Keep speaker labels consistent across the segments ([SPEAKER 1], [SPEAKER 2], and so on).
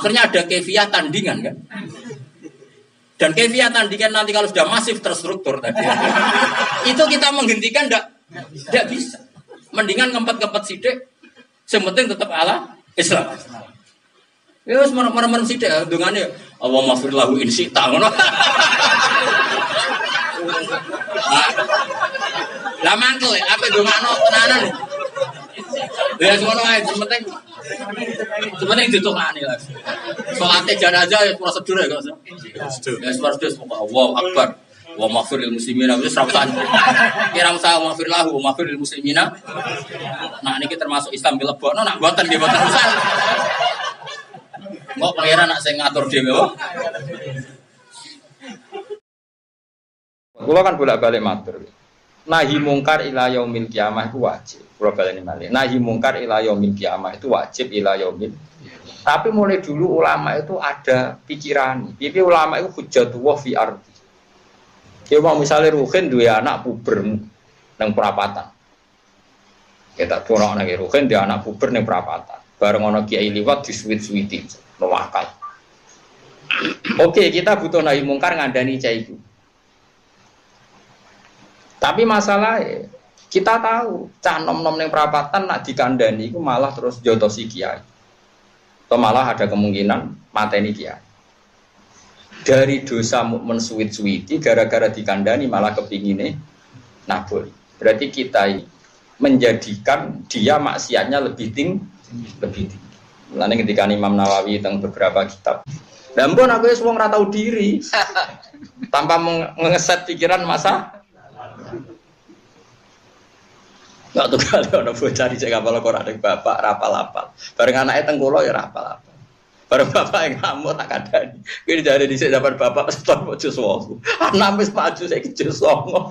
[SPEAKER 1] Akhirnya ada kefiah tandingan kan. Dan kefiah tandingan nanti kalau sudah masif terstruktur tadi. Itu kita menghentikan enggak bisa. Mendingan ngempet-ngempet sidik. Yang penting tetap ala Islam. Ya wis merem-merem sidik dungane Allah maghfir lahu in syi'ta ngono. Lah mangkel apa dongano tenanan. Ya ngono ae penting. Sebenarnya ditungani lah. Salate jenazah ya prosedur ya kok. Ya prosedur Allah Akbar. Wa maghfiril muslimina wis rabutan. Kira usah maghfir lahu wa maghfiril muslimina. Nah niki termasuk Islam dilebokno nak mboten nggih mboten usah. Kok pangeran nak sing ngatur dhewe kok. Kula kan bolak-balik matur. Nahi mungkar ila yaumil kiamah itu wajib. Kula baleni malih. Nahi mungkar ila yaumil kiamah itu wajib ila yaumil. Tapi mulai dulu ulama itu ada pikiran. Pipi ulama itu hujjatullah fi ardi. Ya mau misalnya Ruhin duwe anak puber nang perapatan. Kita turun nang Ruhin dia anak puber nang perapatan. Bareng ana kiai liwat disuwit-suwiti, nuwakal. Oke, kita butuh nahi mungkar ngandani cah iku. Tapi masalahnya kita tahu cah nom-nom nang perapatan nak dikandani iku malah terus jotosi kiai. Atau malah ada kemungkinan mateni kiai. Dari dosa mensuwit-suwiti gara-gara dikandani malah kepingine naboli. Berarti kita menjadikan dia maksiatnya lebih tinggi. Mulane ketika Imam Nawawi tentang beberapa kitab. Lah mbon aku wis wong ra tau diri. Tanpa mengeset pikiran masa. Enggak tuh kalau ana bocah dicek apal Quran ning bapak rapal-apal. Bareng anake teng kula ya rapal-apal. Bareng bapak yang ngamuk tak kadani. Kuwi dijare dhisik dapat bapak setor jus wong. Anak wis maju saiki jus wong.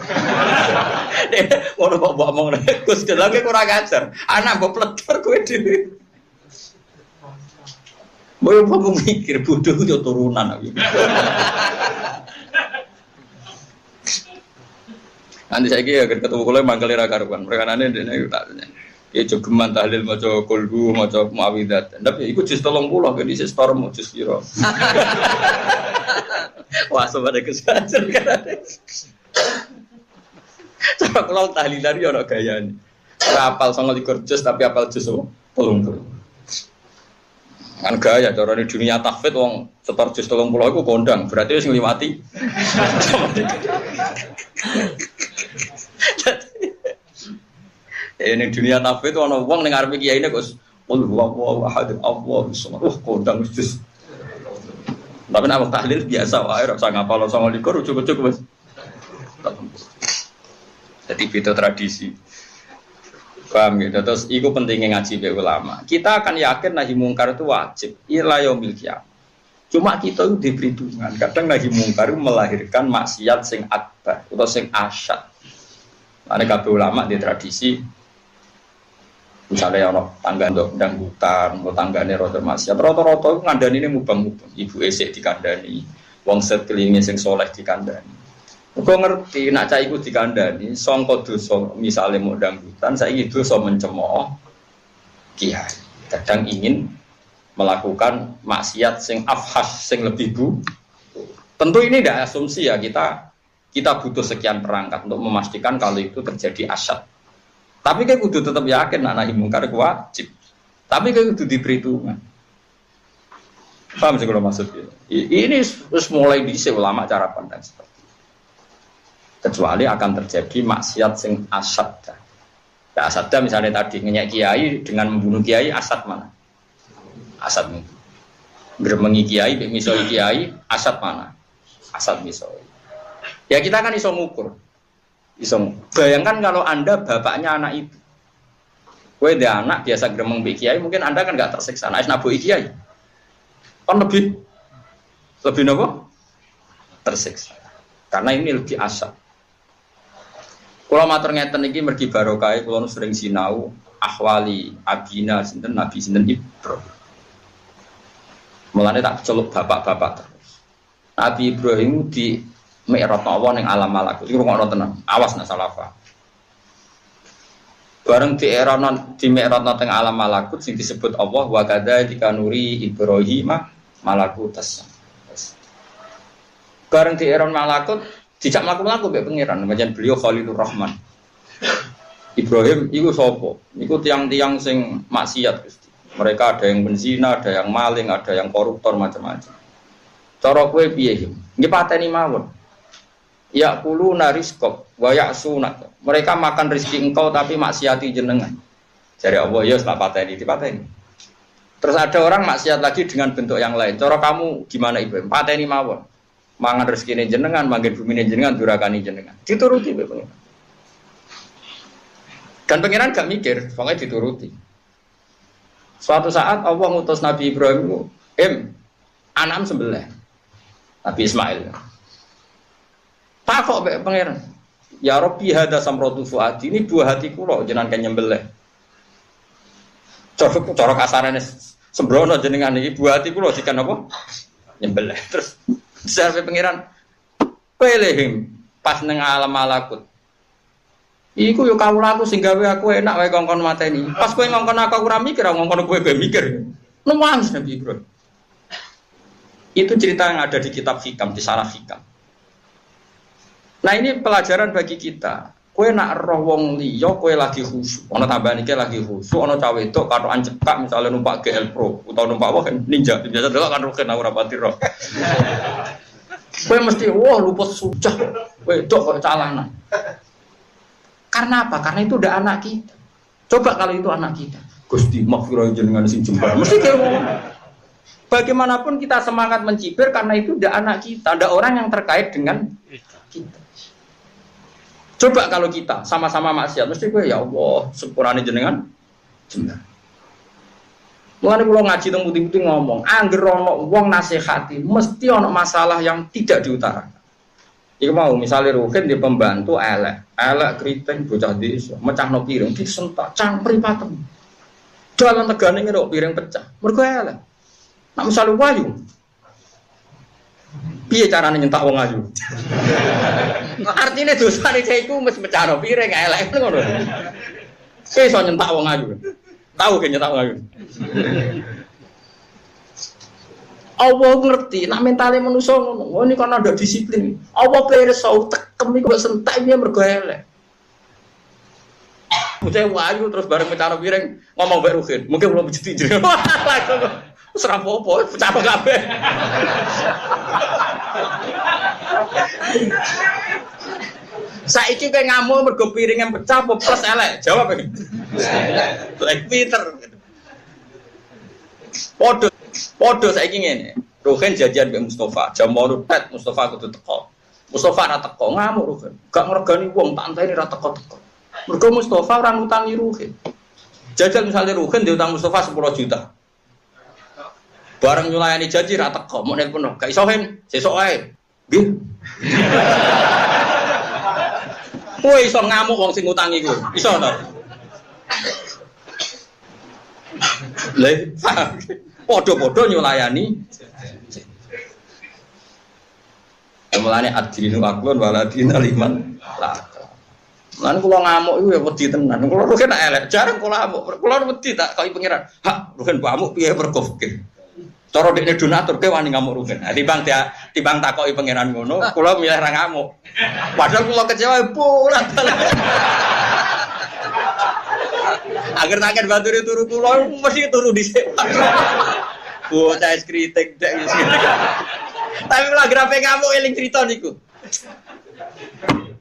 [SPEAKER 1] Nek ngono kok mbok omong nek Gus delake kurang ajar. Anak mbok pletor kowe dhewe. Mbok ngomong mikir bodoh yo turunan aku. Nanti saiki ya ketemu kula mangkel ra karuan. Perkarane dene tak ya jogeman tahlil maca kulhu maca muawidzat. Tapi iku jus 30 kan isih store mo jus pira. Wah sampe kesajar kan. Coba kalau tahlilan yo ora gayane. Ora apal 29 jus tapi apal jus 30. Kan gaya carane dunia tahfidz wong setor jus 30 iku kondang, berarti wis ngliwati. Ini dunia tahfidz itu ana wong ning ngarepe kiyaine kok qul huwallahu ahad Allahu samad. Kondang wis. Tapi nek tahlil biasa wae ora usah ngapal 29 ujug-ujug wis. Jadi beda tradisi. Paham gitu. Terus itu pentingnya ngaji be ulama. Kita akan yakin nahi mungkar itu wajib. Ila yaumil qiyamah. Cuma kita itu diberi tungan. Kadang nahi mungkar itu melahirkan maksiat sing akbar atau sing asyad. Ada kabeh ulama di tradisi misalnya ono tangga ndok ndang hutan, atau tanggane rada maksiat. Rata-rata itu ngandani ini mubang-mubang. Ibu esek dikandani, wong sekelilingnya sing soleh dikandani. Kau ngerti, nak cah iku dikandani, sangka dosa misalnya mau dangdutan, saiki dosa mencemooh kiai. Kadang ingin melakukan maksiat sing afhash, sing lebih bu. Tentu ini tidak asumsi ya, kita butuh sekian perangkat untuk memastikan kalau itu terjadi asyad. Tapi kayak kudu tetap yakin nahi mungkar wajib. Tapi kayak kudu diberi tungan. Paham sih kalau maksudnya? Ini harus mulai diisi ulama cara pandang seperti itu. Kecuali akan terjadi maksiat sing asad. Ya asad misalnya tadi ngenyek kiai dengan membunuh kiai, asad mana? Asad itu. Germengi kiai, misoi kiai, asad mana? Asad misoi. Ya kita kan iso ngukur. Bayangkan kalau Anda bapaknya anak itu. Kowe dia anak biasa gremeng mbek kiai, mungkin Anda kan enggak tersiksa. Nek nabuki kiai. Kan lebih napa? Tersiksa. Karena ini lebih asal. Kula matur ngeten iki mergi barokah kula sering sinau ahwali abina sinten Nabi sinten Ibrahim. Mulane tak celuk bapak-bapak terus. Nabi Ibrahim di Mi'raj Allah ning alam malakut. Iku ngono tenan. Awas nek salah paham. Bareng di era di Mi'raj teng alam malakut sing disebut Allah wa kadzalika nuri Ibrahim malakutas. Bareng di eron malakut dijak mlaku-mlaku mbek pangeran, pancen beliau Khalilur Rahman. Ibrahim iku sapa? Iku tiang-tiang sing maksiat Gusti. Mereka ada yang benzina, ada yang maling, ada yang koruptor macam-macam. Cara kowe piye iki? Nggih pateni mawon. Ya kulu nariskop wa ya'suna. Mereka makan rezeki engkau tapi maksiati jenengan. Jare Allah ya tak pateni, dipateni. Terus ada orang maksiat lagi dengan bentuk yang lain. Cara kamu gimana Ibrahim? Pateni mawon. Mangan rezekine jenengan, manggen bumine jenengan, durakani jenengan. Dituruti Pak Pangeran. Dan pangeran gak mikir, pokoknya dituruti. Suatu saat Allah ngutus Nabi Ibrahim, anam sembelih. Nabi Ismail. Takok mbek pangeran. Ya Rabbi hadza samratu fuadi, ini buah hatiku lho jenengan kan nyembelih. Cara kasarane sembrono jenengan iki buah hatiku lho dikan apa? Nyembelih. Terus sampe pangeran pelehim pas nang alam malakut. Iku yo kawulaku sing gawe aku enak wae kongkon mateni. Pas kowe ngongkon aku ora mikir, ngongkon kowe mikir. Nangis Nabi Ibrahim. Itu cerita yang ada di kitab Hikam, di Saraf Hikam. Nah ini pelajaran bagi kita. Kowe nak roh wong liya, kowe lagi khusyuk. Ana tambahan iki lagi khusyuk, ana cah wedok karo anjekak misale numpak GL Pro utawa numpak apa Ninja, biasa delok kan roken ora pati roh. Kowe mesti luput sujah. Wedok kok calanan. Karena apa? Karena itu udah anak kita. Coba kalau itu anak kita. Gusti maghfirah jenengan sing jembar. Mesti kayak ngomong. Bagaimanapun kita semangat mencibir karena itu udah anak kita. Ada orang yang terkait dengan kita. Coba kalau kita sama-sama maksiat, mesti gue ya Allah, sepurane jenengan jembar. Mulane kula ngaji teng putih-putih ngomong, angger ana wong nasihati, mesti ana masalah yang tidak diutarakan. Iku mau misalnya Ruhin di pembantu elek keriting bocah desa, mecahno piring disentak, cangkri patem. Dalan tegane ngerok piring pecah. Mergo elek. Nek misale wayu. Piye carane nyentak wong ayu? Artine dosane cah iku mesti mecahno piring elek ngono. Iso nyentak wong ayu. Tahu ge nyentak wong ayu. Allah ngerti, nak mentale manusa ngono. Oh ini kan ada disiplin. Allah pirsa tekem iku sentak iki mergo elek. Bocah wayu terus bareng mecano piring ngomong mbek Ruhin. Mungkin belum bejeti jeneng. Wis ora apa-apa, pecah kabeh. Saiki kowe ngamuk mergo piringe pecah apa plus elek? Jawab iki. Elek Peter. Podo saiki ngene. Ruhin jajan mbek Mustofa, jam 8 tet Mustofa kudu teko. Mustofa ora teko, ngamuk Ruhin. Gak ngregani wong tak anteni ora teko-teko. Mergo Mustofa ora ngutangi Ruhin. Jajal misalnya Ruhin diutang Mustofa 10 juta. Bareng nyulayani janji ra teko, mok nelpon, gak iso hen, sesuk ae. Nggih. Kowe iso ngamuk wong sing ngutangi ku. Iso to? Lha padha-padha nyulayani. Mulane adrinu aklon waladina liman la. Lan kula ngamuk iku ya wedi tenan. Kula rugen elek, jarang kula ngamuk. Kula wedi tak kok pangeran. Hak rugen pamuk piye mergo fikir. Cara dekne donatur ke wani ngamuk rugen. Timbang takoki pangeran ngono, kula milih ra ngamuk. Padahal kula kecewa pulang. Agar takkan bantu turu kula mesti turu dhisik. Bocah es kritik dek wis. Tapi lagi rape ngamuk eling cerita niku.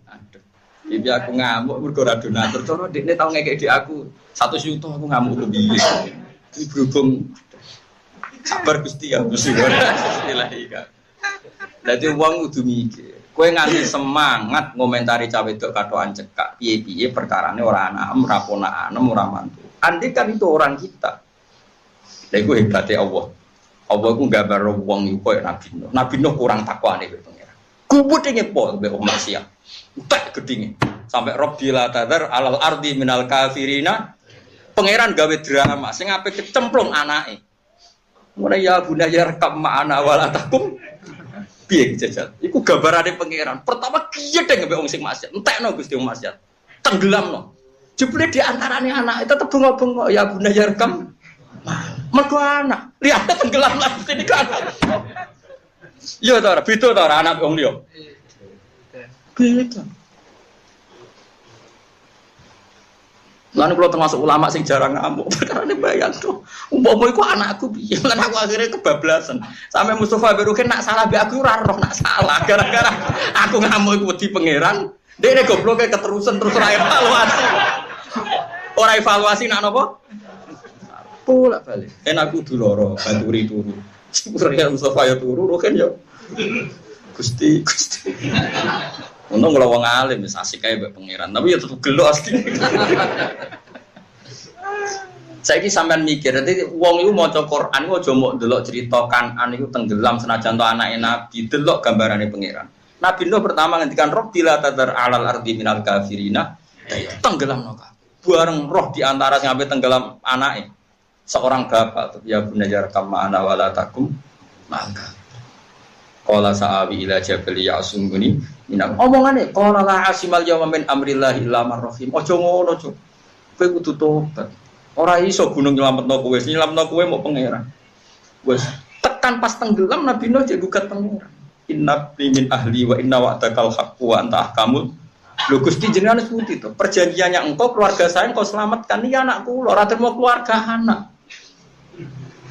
[SPEAKER 1] Aduh. Iki aku ngamuk mergo ra donatur. Cara dekne tau ngekek dik aku 1 juta aku ngamuk lebih. Iki berhubung sabar Gusti ya Gusti. Bismillahirrahmanirrahim. Dadi wong kudu mikir. Kowe nganti semangat ngomentari cawe wedok katokan cekak, piye-piye perkarane ora anak, ora ponakan, ora mantu. Andai kan itu orang kita. Lha iku hebate Allah. Allah iku gambar wong iku koyo Nabi Nuh. Nabi Nuh kurang takwane karo pangeran. Gubute ngepo mbek maksiat. Utek gedinge. Sampai Rabbil tadar alal ardi minal kafirina. Pangeran gawe drama sing ape kecemplung anake. Mulai ya bunda ya rekam ma'ana walatakum. Piye jajal? Iku gambarane pangeran. Pertama kiyedeng mbek wong sing maksiat. Entekno Gusti wong maksiat. Tenggelamno. Jebule di antarane anak tetep bengok-bengok ya bunda ya rekam Mergo anak, lihat tenggelam lah mesti anak. Iya ta ora, beda ta ora anak wong liya. Beda. Lan kula termasuk ulama sing jarang ngamuk, perkara bayang tuh. Umpama iku anakku piye, lan aku akhirnya kebablasan. Sampai Mustofa Berukin nak salah be aku ora roh nak salah gara-gara aku ngamuk iku wedi pangeran. Dekne gobloke keterusan terus ora evaluasi. Ora evaluasi nak napa? Pulak balik. Enak kudu loro, baturi turu. Syukur Mustafa ya turu, kan ya. Gusti. Untung kalau wong alim wis asik kae mbek pangeran, tapi ya tetep gelo asli. Saiki sampean mikir, nanti wong iku maca Quran iku aja mok delok cerita Kanan iku tenggelam senajan to anake Nabi, delok gambarane pangeran. Nabi Nuh pertama ngendikan Rabbila tadar alal ardi minal kafirina, tenggelam no. Bareng roh di antara sing ape tenggelam anake. Seorang bapak ya bunajar kama ana wala takum maka qala sa'awi ila jabali ya'sumuni minam omongane qala la asimal yawma min amrillahi illa man rahim aja ngono cuk kowe kudu tobat ora iso gunung nyelametno kowe mau pangeran wis tekan pas tenggelam Nabi Nuh jek gugat pangeran inna min ahli wa inna wa'dakal haqqu wa anta ahkamul lho Gusti jenengan seputi to perjanjiannya engkau keluarga saya engkau selamatkan ini anakku lho ora terima keluarga anak.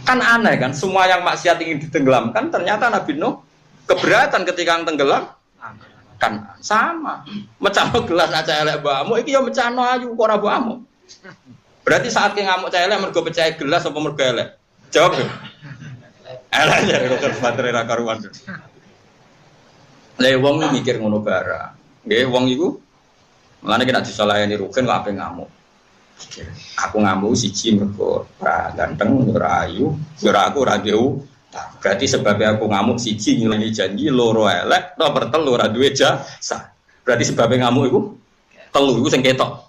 [SPEAKER 1] Kan aneh kan, semua yang maksiat ingin ditenggelamkan, ternyata Nabi Nuh keberatan ketika tenggelam. Kan sama. Mecano gelas aja elek mbakmu, iki ya mecano ayu kok ora mbakmu. Berarti saat ki ngamuk cah elek mergo pecah gelas apa mergo elek? Jawab. Elek ya kok batere ra karuan. Lah wong mikir ngono bara. Nggih wong iku mulane kena disalayani rugen kok ape ngamuk. Aku ngamuk siji mergo ora ganteng, ora ayu, ora aku ora dewu. Berarti sebabnya aku ngamuk siji ngilangi janji, loro elek, nomor telu ora duwe jasa. Berarti sebabnya ngamuk iku telu iku sing ketok.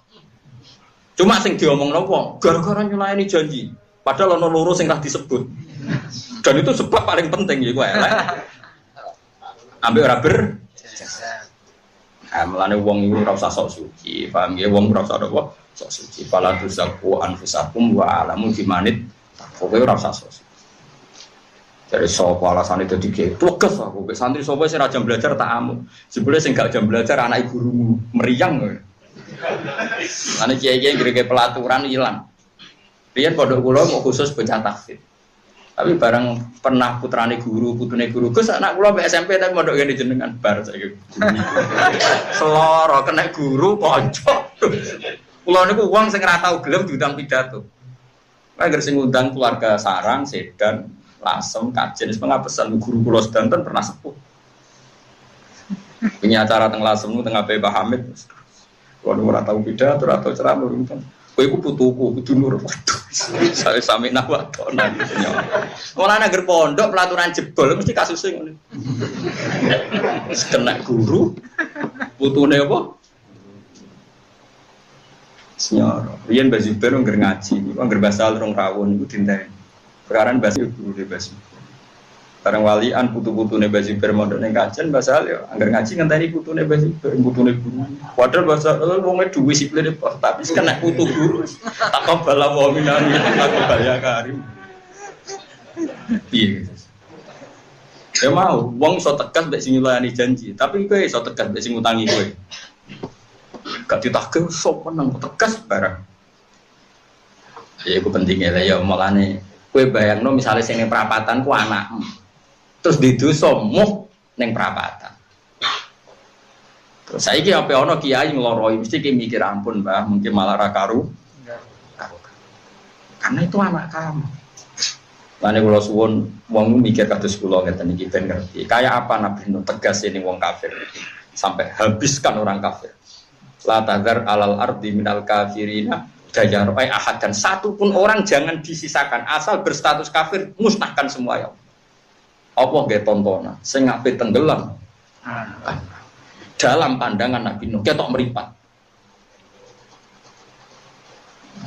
[SPEAKER 1] Cuma sing diomongno wong gara-gara nyulayani janji. Padahal ana loro sing ora disebut. Dan itu sebab paling penting iku elek. Ambek ora berjasa. Mulane wong iku ora usah sok suci, paham nggih wong ora usah apa? Sok suci fala tuzaku anfusakum wa alamu bimanit kowe ora usah sok. Dari sapa alasane dadi getlekes aku mek santri sapa sing ra jam belajar tak amu. Jebule sing gak jam belajar anak gurumu meriang. Ane kiai-kiai grege pelaturan ilang. Riyen pondok kula mau khusus bocah tahfidz. Tapi bareng pernah putrane guru, putune guru, Gus anak kula mek SMP tak mondok ngene jenengan bar saiki. Seloro kena guru kanca. Kula niku wong sing ora tau gelem diundang pidato. Angger sing ngundang keluarga sarang, sedan, lasem, kajen wis pengapesan guru kula sedanten pernah sepuh. Punya acara teng lasem teng Pak Hamid. Kula ora tau pidato, ora tau ceramah ngoten. Kowe iku putuku, kudu nur. Waduh. Saya sami nawatona. Ora angger pondok pelaturan jebol mesti kasusé ngono. Kena guru putune apa? Senyara, riyen Mbah Zubair ngger ngaji, ngger basal rong rawon iku dinteni. Perkaran Mbah guru de Mbah Zubair. Bareng walian putu-putune Mbah Zubair mondok ning kajen basal ya ngger ngaji ngenteni putune Mbah Zubair, putune guru. Padahal basal wong duwe siplene tapi kena putu guru. Takabala wa minan takabaya karim. Piye? Ya mau, wong iso tegas mbek sing nyulayani janji, tapi kowe iso tegas mbek sing ngutangi kowe. Gak ditagih sok meneng tegas barang. Ya iku pentingnya lah ya mulane kowe bayangno misale sing ning perapatan ku anakmu. Terus didosa muh ning perapatan. Terus saiki ape ana kiai ngloroi mesti ki mikir ampun Mbah, mungkin malah ra karu. Karena itu anak kamu. Lane kula suwun wong mikir kados kula ngeten iki ben ngerti. Kayak apa Nabi Nuh tegas ini wong kafir sampai habiskan orang kafir. La tazar alal ardi minal kafirina dayarai ahad dan satu pun orang jangan disisakan asal berstatus kafir musnahkan semua ya. Apa nggih tontonan sing ape tenggelam. Dalam pandangan Nabi Nuh ketok meripat.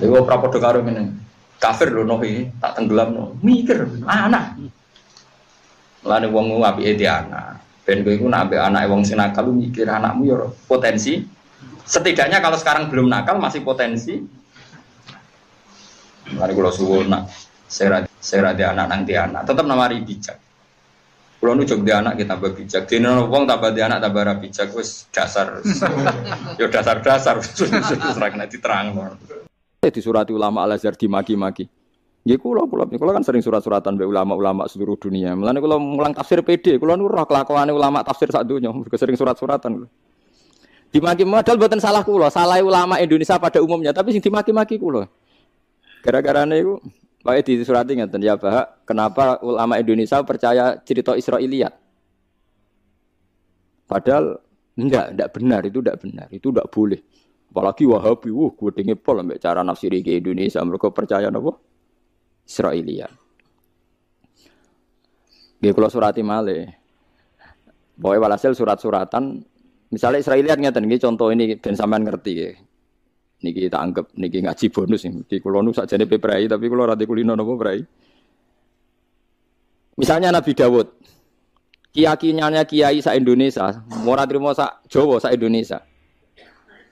[SPEAKER 1] Dewa prapodo karo ngene. Kafir lho Nuh iki tak tenggelamno. Mikir anak. Lane wong apike di anak. Ben kowe iku nek ambek anake wong sing nakal mikir anakmu ya potensi. Setidaknya kalau sekarang belum nakal masih potensi. Mari kula suwun nak Saya rada anak nanti anak, tetap namari bijak. Kalau nu jog dia anak kita tambah bijak, di wong tambah dia anak tambah bijak, wes dasar, yo dasar serang nanti terang. Disurati ulama Al Azhar dimaki-maki. Ya kulo kan sering surat-suratan be ulama-ulama seluruh dunia. Mulane kulo mulang tafsir PD, kulo nu roh kelakuane ulama tafsir sak donya, sering surat-suratan. Dimaki modal mboten salah kulo, salah ulama Indonesia pada umumnya, tapi sing dimaki-maki kulo. Gara-garane iku wae disurati ngeten ya, Pak, kenapa ulama Indonesia percaya cerita Israiliyat? Padahal enggak benar, itu enggak boleh. Apalagi Wahabi, gedenge pol ambek cara nafsiri ke Indonesia, mereka percaya napa? Israiliyat. Nggih kula surati malih. Pokoke walhasil surat-suratan, misalnya Israiliyat ngeten nggih contoh ini ben sampean ngerti nggih. Niki tak anggap niki ngaji bonus niki kula nu sakjane peprai tapi kula ora kulino napa prai. Misalnya Nabi Dawud. Keyakinannya kiai sak Indonesia, ora trimo sak Jawa sak Indonesia.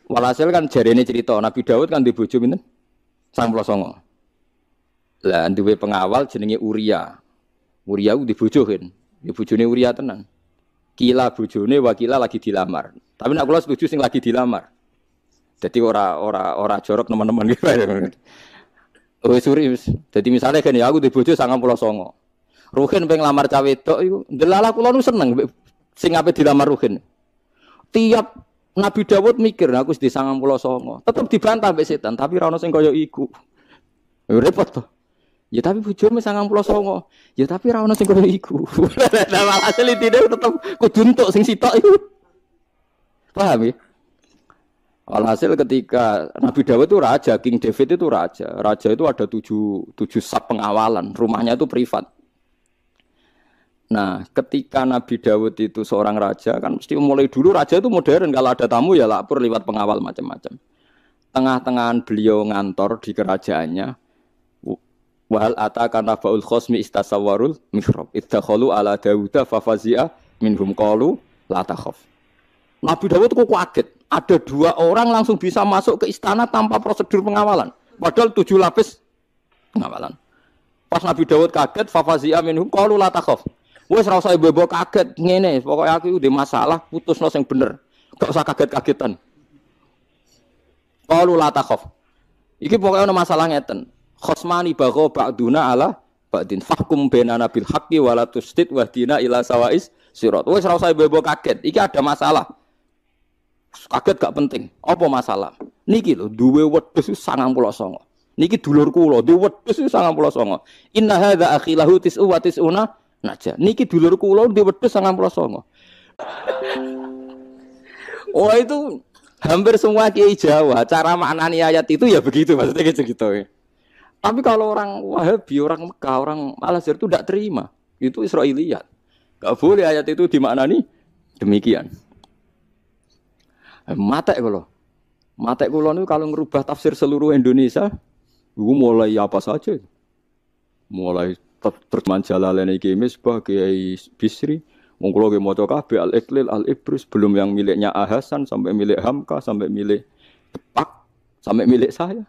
[SPEAKER 1] Walhasil kan jarene cerita Nabi Dawud kan di bojo pinten? 99. Lah duwe pengawal jenenge Uria. Uria ku di bojo kan. Ya bojone Uria tenan. Kila bojone wakila lagi dilamar. Tapi nek kula setuju sing lagi dilamar. Jadi ora jorok teman-teman gitu. Oh suri. Jadi misalnya kan ya aku di bojo 99. Ruhin pengen lamar cawe wedok iku. Delalah kula nu seneng sing ape dilamar Ruhin. Tiap Nabi Dawud mikir aku wis di 99. Tetep dibantah mbek setan, tapi ora ono sing kaya iku. Repot to. Ya tapi bojomu 99. Ya tapi ora ono sing kaya iku. Lah hasil intine tetep kudu entuk sing sitok iku. Paham ya? Alhasil ketika Nabi Dawud itu raja, King David itu raja. Raja itu ada 7 sub pengawalan, rumahnya itu privat. Nah, ketika Nabi Dawud itu seorang raja, kan mesti mulai dulu raja itu modern. Kalau ada tamu ya lapor lewat pengawal macam-macam. Tengah-tengahan beliau ngantor di kerajaannya. Wahal atakan nabaul khosmi istasawarul mihrab. Iddakhulu ala Dawuda fafazi'a minhum qalu la takhaf. Nabi Dawud kok kaget. Ada 2 orang langsung bisa masuk ke istana tanpa prosedur pengawalan. Padahal 7 lapis pengawalan. Pas Nabi Dawud kaget, fafazi'a minhum qalu la takhaf. Wes ora usah bebo kaget ngene, pokoke aku udah masalah putusno sing bener. Gak usah kaget-kagetan. Qalu la takhaf. Iki pokoke ana masalah ngeten. Khosmani bagha ba'duna ala ba'din fahkum bainana bil haqqi wa la tusdid wahdina ila sawa'is sirat. Wes ora usah bebo kaget. Iki ada masalah. Kaget gak penting. Apa masalah? Niki lho duwe wedhus 99. Niki dulur kula, duwe wedhus 99. Inna hadza akhilahu tis'u wa tis'una naja. Niki dulur kula duwe wedhus 99. Oh itu hampir semua kiai Jawa cara maknani ayat itu ya begitu maksudnya gitu. Tapi kalau orang Wahabi, orang Mekah, orang Al Azhar itu tidak terima. Itu Israiliyat. Gak boleh ayat itu dimaknani demikian. Matek kula niku kalau ngerubah tafsir seluruh Indonesia, iku mulai apa saja. Mulai terjemahan Jalalain iki Misbah Kiai Bisri, wong kula ge maca kabeh Al-Iqlil, Al-Ibris, belum yang miliknya Ahasan sampai milik Hamka, sampai milik Tepak, sampai milik saya.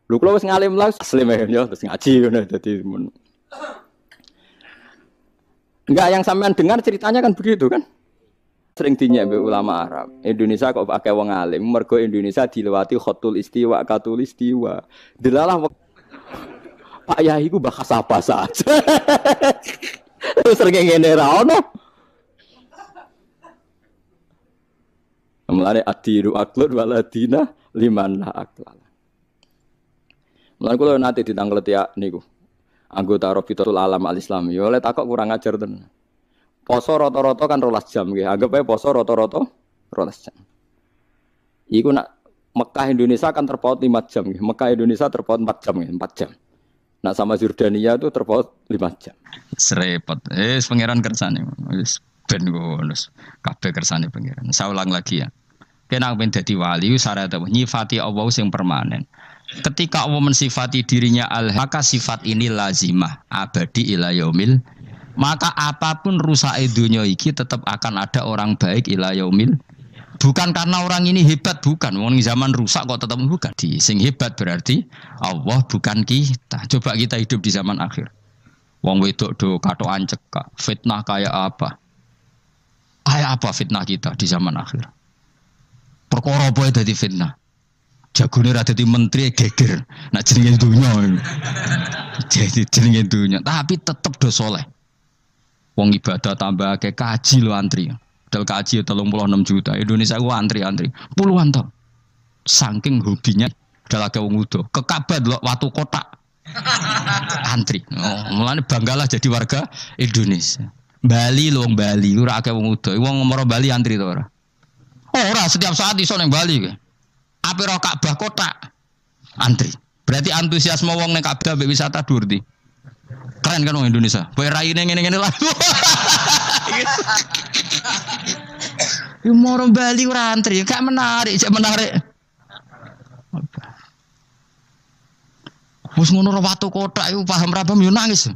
[SPEAKER 1] Lho kula wis ngalim lah asli ya terus ngaji ngono dadi enggak yang sampean dengar ceritanya kan begitu kan? Sering dinyek mbek ulama Arab. Indonesia kok akeh wong alim, mergo Indonesia dilewati khotul istiwa, katul istiwa. Delalah Pak Yai ku bahas apa saja. Sering ngene ra ono. Mulane adiru aklun waladina liman la aklal. Mulane kula nate ditangkleti niku. Anggota Rabitatul Alam Al-Islam. Ya oleh takok kurang ajar tenan. Poso rata-rata kan 12 jam nggih. Anggap ae poso rata-rata 12 jam. Iku nak Mekah Indonesia kan terpaut 5 jam nggih. Mekah Indonesia terpaut 4 jam nggih, 4 jam. Nah sama Jordania itu terpaut 5 jam. Serepot. Pangeran kersane. Wis ben ngono. Kabeh kersane pangeran. Saya ulang lagi ya. Kena ben dadi wali syarat nyifati Allah sing permanen. Ketika Allah mensifati dirinya maka sifat ini lazimah abadi ila yaumil. Maka apapun rusak dunia iki tetap akan ada orang baik ila yaumil
[SPEAKER 2] Bukan karena orang ini hebat, bukan. Wong zaman rusak kok tetap bukan. Sing hebat berarti Allah, bukan kita. Coba kita hidup di zaman akhir. Wong wedok do katokan cekak. Fitnah kayak apa? Kayak apa fitnah kita di zaman akhir? Perkara apa dadi fitnah? Jagone ra dadi menteri geger. Nak jenenge dunya. Jadi jenenge dunya, tapi tetep do saleh. Wong ibadah tambah akeh kaji lo antri. Dal kaji 36 juta. Indonesia ku antri-antri puluhan tahun. Saking hobinya dal akeh wong udo. Ke Ka'bah delok watu kotak. Antri. Oh, mulane banggalah jadi warga Indonesia. Bali lho, wong Bali ora akeh wong udo. Wong ngomoro Bali antri to ora? Ora, setiap saat iso ning Bali kowe. Ape ro Ka'bah kotak antri. Berarti antusiasme wong ning Ka'bah mbek wisata dhuwur ndi? Keren kan wong Indonesia. Kowe raine ngene-ngene lah. Yo moro Bali ora antri, gak menarik, cek menarik. Wes ngono ro watu kotak iku paham rabam yo nangis.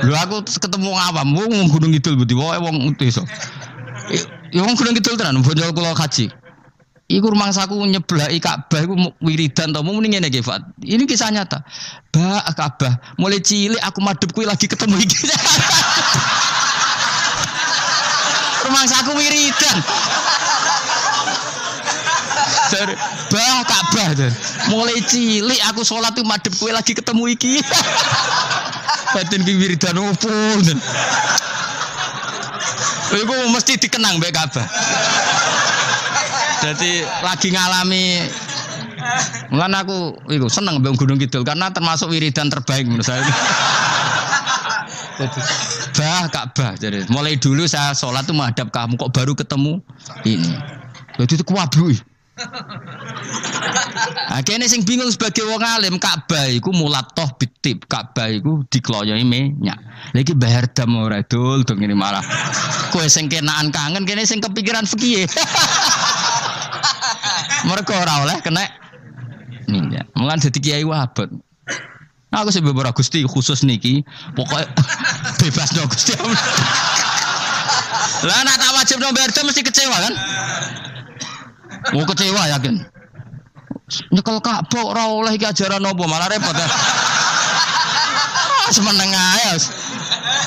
[SPEAKER 2] Lho aku ketemu awam wong Gunung Kidul budi wae wong desa. Ya wong Gunung Kidul tenan bonjol kula kaji. Iku rumangsaku nyeblaki Ka'bah iku wiridan to muni ngene iki Fat. Ini kisah nyata. Ba Ka'bah mulai cilik aku madhep kuwi lagi ketemu iki. Rumangsaku wiridan. Bah Ka'bah tuh. Mulai cilik aku sholat tuh madhep kuwi lagi ketemu iki. Batin ki wiridan opo. Iku mesti dikenang mbek Ka'bah. Jadi lagi ngalami, mulane aku iku seneng mbek Gunung Kidul karena termasuk wiridan terbaik menurut saya. Jadi, bah Ka'bah. Jadi mulai dulu saya sholat tuh menghadap kamu kok baru ketemu ini. Jadi itu kuwabluk. Akhirnya sing bingung sebagai wong alim Ka'bah iku mulatoh bitib. Ka'bah iku dikloyoi minyak. Lagi bayar dam ora dul dong ini malah. Kowe sing kenaan kangen kene sing kepikiran fikih. Mereka ora oleh kena minyak. Mulane dadi kiai wabot. Aku sing beberapa Gusti khusus niki pokoknya bebas no Gusti. Lah nek tak wajib no bayar dam mesti kecewa kan? Mau kecewa yakin. Nyekel Ka'bah ora oleh iki ajaran apa malah repot. Semeneng ae.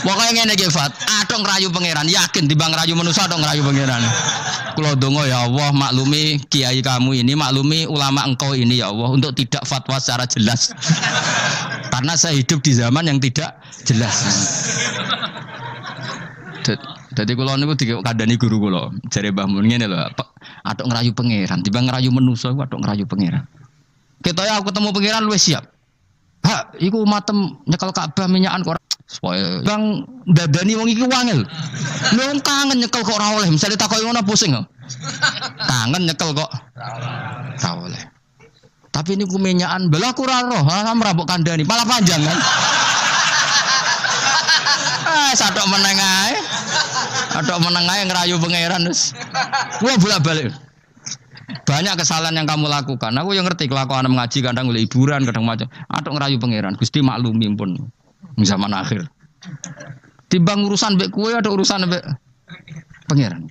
[SPEAKER 2] Pokoke ngene iki Fat, atok ngrayu pangeran, yakin timbang ngrayu manusa atok ngrayu pangeran. Kula donga ya Allah maklumi kiai kamu ini, maklumi ulama engkau ini ya Allah untuk tidak fatwa secara jelas. Karena saya hidup di zaman yang tidak jelas. Jadi kula niku dikandani guru kula, jare Mbah Mun ngene lho, atok ngrayu pangeran, timbang ngrayu manusa iku atok ngrayu pangeran. Ketoke aku ketemu pangeran luwih siap. Hak, iku matem nyekel Ka'bah minyakan kok. Supaya bang dadani wong iki wangel. Lho kangen nyekel kok ora oleh, misale takoki ngono pusing kok. Kangen nyekel kok ora oleh. Tapi niku minyakan bela aku ora roh, sampe mbok kandhani, malah panjang kan. Sadok meneng ae. Adok meneng ae ngerayu pangeran wis. Gua bolak-balik. Banyak kesalahan yang kamu lakukan. Aku yang ngerti kelakuan mengaji kadang oleh hiburan, kadang macam. Adok ngerayu pangeran. Gusti maklumi pun zaman akhir. Timbang urusan mbek kowe ada urusan mbek pangeran.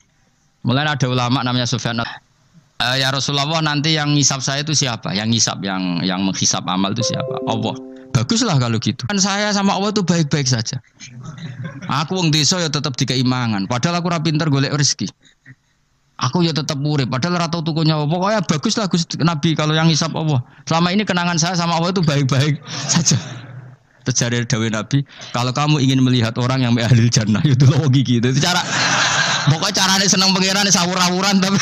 [SPEAKER 2] Mulai ada ulama namanya Sufyan. Ya Rasulullah nanti yang ngisap saya itu siapa? Yang ngisap yang menghisap amal itu siapa? Allah. Baguslah kalau gitu. Kan saya sama Allah itu baik-baik saja. Aku wong desa ya tetap dikeimangan. Padahal aku ora pinter golek rezeki. Aku ya tetap urip. Padahal ora tau tuku nyawa. Pokoknya baguslah Gusti Nabi kalau yang ngisap Allah. Selama ini kenangan saya sama Allah itu baik-baik saja. Terjadi dawuh Nabi, kalau kamu ingin melihat orang yang ahli jannah itu logi gitu. Itu cara. Pokoknya caranya senang pangeran sawur-awuran tapi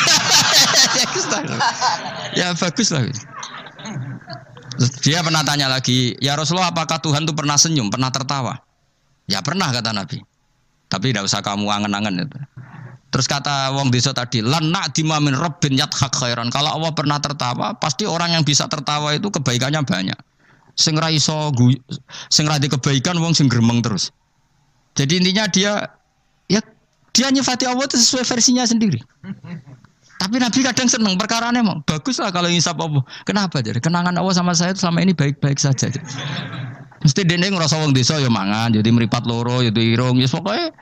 [SPEAKER 2] ya baguslah. Dia pernah tanya lagi, ya Rasulullah apakah Tuhan itu pernah senyum, pernah tertawa? Ya pernah kata Nabi. Tapi tidak usah kamu angen-angen itu. Terus kata wong desa tadi, lan na'dima min rabbin yadhak khairan. Kalau Allah pernah tertawa, pasti orang yang bisa tertawa itu kebaikannya banyak. Sing ra iso sing ra di kebaikan wong sing gremeng terus. Jadi intinya dia nyifati Allah itu sesuai versinya sendiri. Tapi Nabi kadang seneng perkarane mau. Baguslah kalau ngisap Allah. Kenapa jadi? Kenangan Allah sama saya itu selama ini baik-baik saja. Mesti dene ngrasa wong desa ya mangan, jadi mripat loro, ya irung, ya pokoke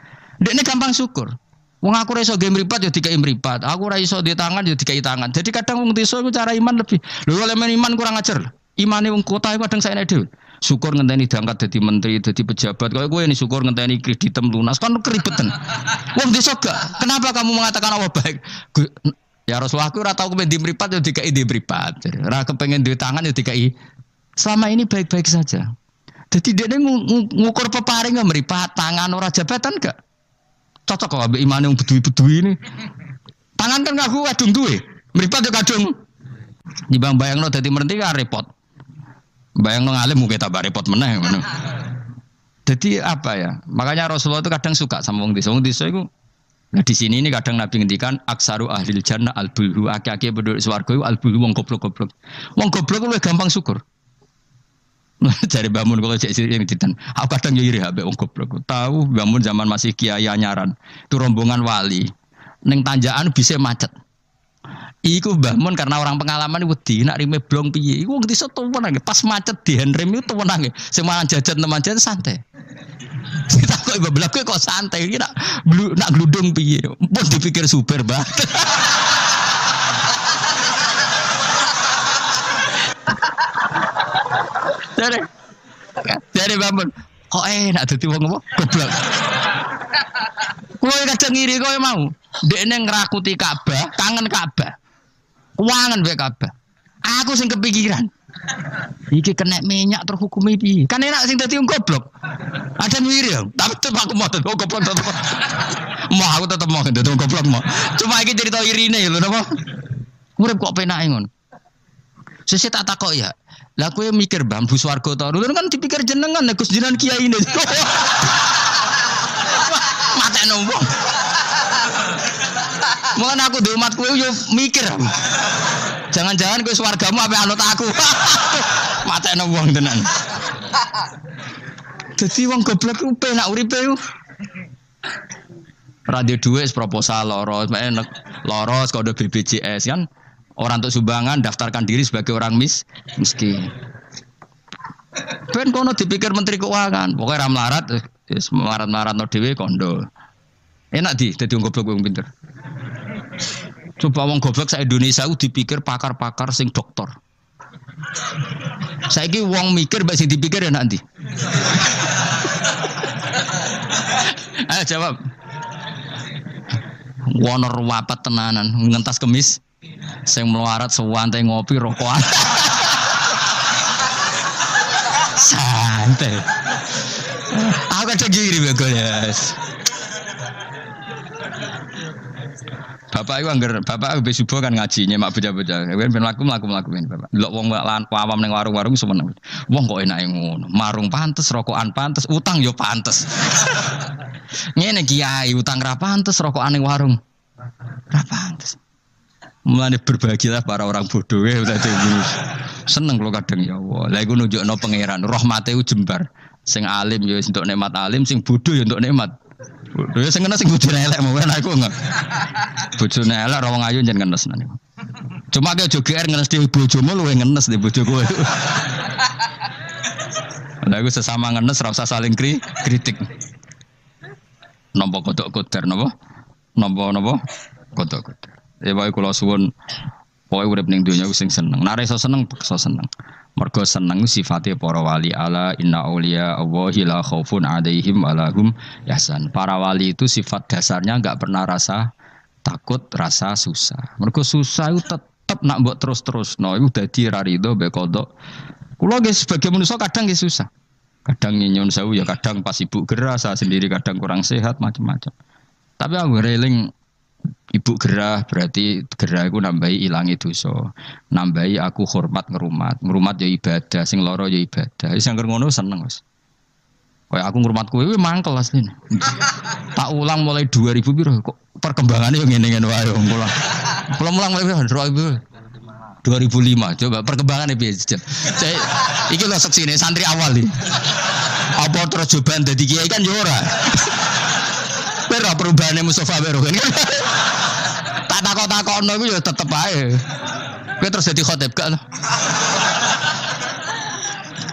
[SPEAKER 2] dekne gampang syukur. Wong aku ora iso ge mripat ya dikai mripat. Aku ora iso di tangan ya dikai tangan. Jadi kadang wong desa iku cara iman lebih. Lho oleh iman kurang ajar. Imane wong kota iku kadang saene dhewe. Syukur ngenteni diangkat dadi menteri, dadi pejabat. Kaya kowe ini syukur ngenteni kreditem lunas kan keribetan. Wong desa gak. Kenapa kamu mengatakan Allah baik? Ya Rasulullah aku ora tau kepen di mripat ya dikai di mripat. Ora kepengin duwe tangan ya dikai. Selama ini baik-baik saja. Jadi dia ngukur peparing nggak meripat tangan orang jabatan gak cocok kok ambil iman yang bedui ini tangan kan ngaku kadung duwe meripat juga kadung di bayang lo jadi merenti kan repot bayang lo ngalim mungkin tambah repot meneh jadi apa ya makanya Rasulullah itu kadang suka sama wong desa itu nah di sini ini kadang Nabi ngendikan aksaru ahlil jannah albulhu aki-aki penduduk swarga itu albulhu wong goblok lu gampang syukur. Cari bangun kalau cek yang ditan. Aku kadang iri habis wong goblok. Tahu bangun zaman masih kiai anyaran. Itu rombongan wali. Neng tanjakan bisa macet. Iku bangun karena orang pengalaman wedi nak rime blong piye. Iku ngerti tuwen nang pas macet di handrem itu tuwen nang. Sing mangan jajan teman jajan santai. Kita kok ibu belak kok santai iki nak gludung piye. Pun dipikir super banget. Dari bangun kok enak dadi wong apa goblok. Kowe kadang ngiri kowe mau. Dekne ngrakuti Ka'bah, kangen Ka'bah. Kuangen wae Ka'bah. Aku sing kepikiran. Iki kena minyak terhukumi piye? Kan enak sing dadi wong goblok. Ada ngiri ya, tapi tetep aku mau dadi goblok tetep. Mau aku tetep mau dadi wong goblok mau. Cuma iki cerita irine lho napa. Urip kok penake ngono. Sesuk tak takok ya. Lah kowe mikir bambu swarga to. Lho kan dipikir jenengan Gus jenengan kiai ini. Mateno wong. Mun aku di umat kowe yo mikir. Jangan-jangan kowe swargamu ape anut aku. Mateno wong tenan. Dadi wong goblok ku penak uripe yo. Radio duit proposal loros, loros kode BPJS kan. Orang untuk sumbangan daftarkan diri sebagai orang miskin. Ben kono dipikir Menteri Keuangan, pokoknya ra melarat, wis melarat-melarat no dhewe kondo. Enak dadi wong goblok wong pinter. Coba wong goblok sak Indonesia ku dipikir pakar-pakar sing doktor. Saiki wong mikir mbak sing dipikir enak ndi? Ayo jawab. Wonor wapat tenanan, ngentas kemis. Sing melarat sewantai ngopi rokokan. Santai. Aku kadang gini bagus. Bapak itu bapak habis subuh kan ngajinya mak bocah-bocah. Ben mlaku ben bapak. Delok wong awam ning warung-warung semeneng. Wong kok enake ngono. Marung pantes, rokokan pantes, utang yo pantes. Ngene kiai utang ra pantes, rokokan ning warung. Ra pantes. Mulane berbahagialah para orang bodoh ya tadi seneng kalau kadang ya Allah. Lah iku nunjukno pangeran rahmate ku jembar. Sing alim ya untuk nikmat alim, sing bodoh ya untuk nikmat. Bodoh ya sing kena sing bojone elek mawon aku enggak. Bojone elek ra wong ayu njen ngenes nane. Cuma ke aja GR ngenes dhewe bojomu luwe ngenes di bojo kowe. Lah iku sesama ngenes ra usah saling kritik. Nampa kodok koder napa? Nampa kodok koder. Ya bae kula suwun pokoke urip ning donya sing seneng. Nek iso seneng, iso seneng. Mergo seneng sifate para wali ala inna auliya Allahi la khaufun 'alaihim wa lahum yahzan. Para wali itu sifat dasarnya enggak pernah rasa takut, rasa susah. Mergo susah itu tetep nak mbok terus-terusno iku dadi ra rido mbek kodok. Kula nggih sebagai manusia kadang nggih susah. Kadang nyun sewu ya kadang pas ibu gerah, saya sendiri kadang kurang sehat macam-macam. Tapi aku reling ibu gerah berarti gerah aku nambahi ilangi dosa, nambahi aku hormat ngerumat ya ibadah, sing loro ya ibadah. Wis angger ngono seneng wis. Kayak aku ngrumat kowe mangkel asline. Tak ulang mulai 2000 piro kok perkembangannya yo ngene-ngene wae wong kula. Kula mulang mulai 2005 coba perkembangannya piye jejak. Iki lho seksine santri awal iki. Apa terus coban dadi kiai kan yo ora. Pero perubahane Mustofa Bero kan. Tak takok-takokno iku ya tetep ae. Kowe terus dadi khotib gak lho.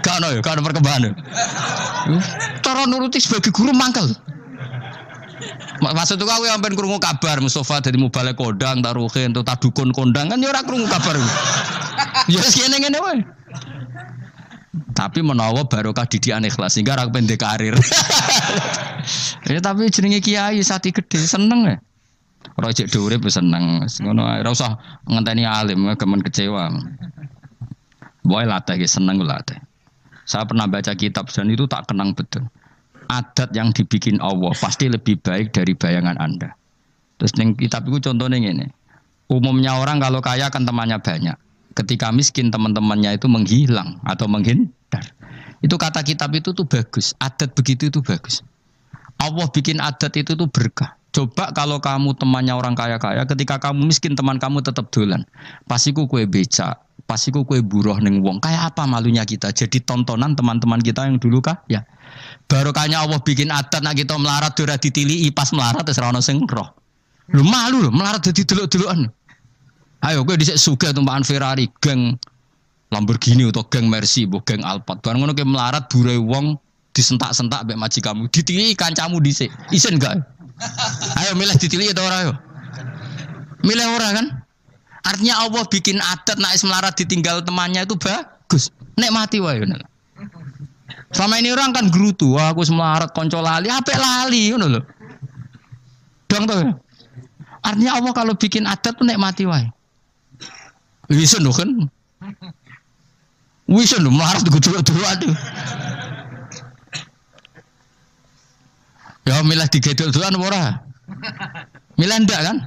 [SPEAKER 2] Gak ono ya, gak ono perkembangan. Cara nuruti sebagai guru mangkel. Maksud aku sampean krungu kabar Mustafa dadi mubalik kondang, taruhin atau tadukun kondang kan ya ora krungu kabar. Ya ngene-ngene wae. Tapi menawa barokah didikan ikhlas sehingga ora pendek karir. Ya tapi jenenge kiai sati gede seneng ya. Ora cek urip seneng. Ngono ae ora usah ngenteni alim kemen kecewa. Boy latih seneng latih. Saya pernah baca kitab dan itu tak kenang betul. Adat yang dibikin Allah pasti lebih baik dari bayangan Anda. Terus ning kitab itu contohnya ini. Umumnya orang kalau kaya kan temannya banyak. Ketika miskin teman-temannya itu menghilang atau menghindar. Itu kata kitab itu tuh bagus. Adat begitu itu bagus. Allah bikin adat itu tuh berkah. Coba kalau kamu temannya orang kaya-kaya, ketika kamu miskin teman kamu tetap dolan. Pasiku kue beca, pasiku kue buruh ning wong. Kayak apa malunya kita? Jadi tontonan teman-teman kita yang dulu ya. Barokahnya Allah bikin adat nak kita melarat ora ditiliki pas melarat wis ora ono sing roh. Lho malu lho melarat dadi delok-delokan. Ayo kowe dhisik sugih tumpakan Ferrari, geng Lamborghini atau geng Mercy, geng Alphard. Bareng ngono kowe melarat bure wong disentak-sentak mbek majikanmu, ditiliki kancamu dhisik. Isin gak? Ayo milih ditiliki atau ora ayo? Milih ora kan? Artinya Allah bikin adat nak is melarat ditinggal temannya itu bagus. Nek mati wae ngono. Selama ini orang kan gerutu, wah aku semelarat konco lali, apik lali ngono lho. Dong to. Artinya Allah kalau bikin adat tuh nek mati wae. Wisen lho kan. Wisen lho melarat dulu aduh. Ya milah digedol-dolan ora? Milah ndak kan?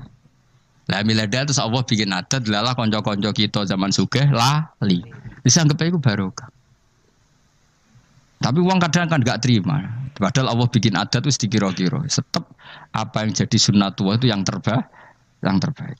[SPEAKER 2] Lah milah ndak terus Allah bikin adat lalah konco-konco kita zaman sugih lali. Bisa anggap iku barokah. Tapi uang kadang kan gak terima. Padahal Allah bikin adat itu dikira-kira. Tetap apa yang jadi sunnatullah itu yang terbaik.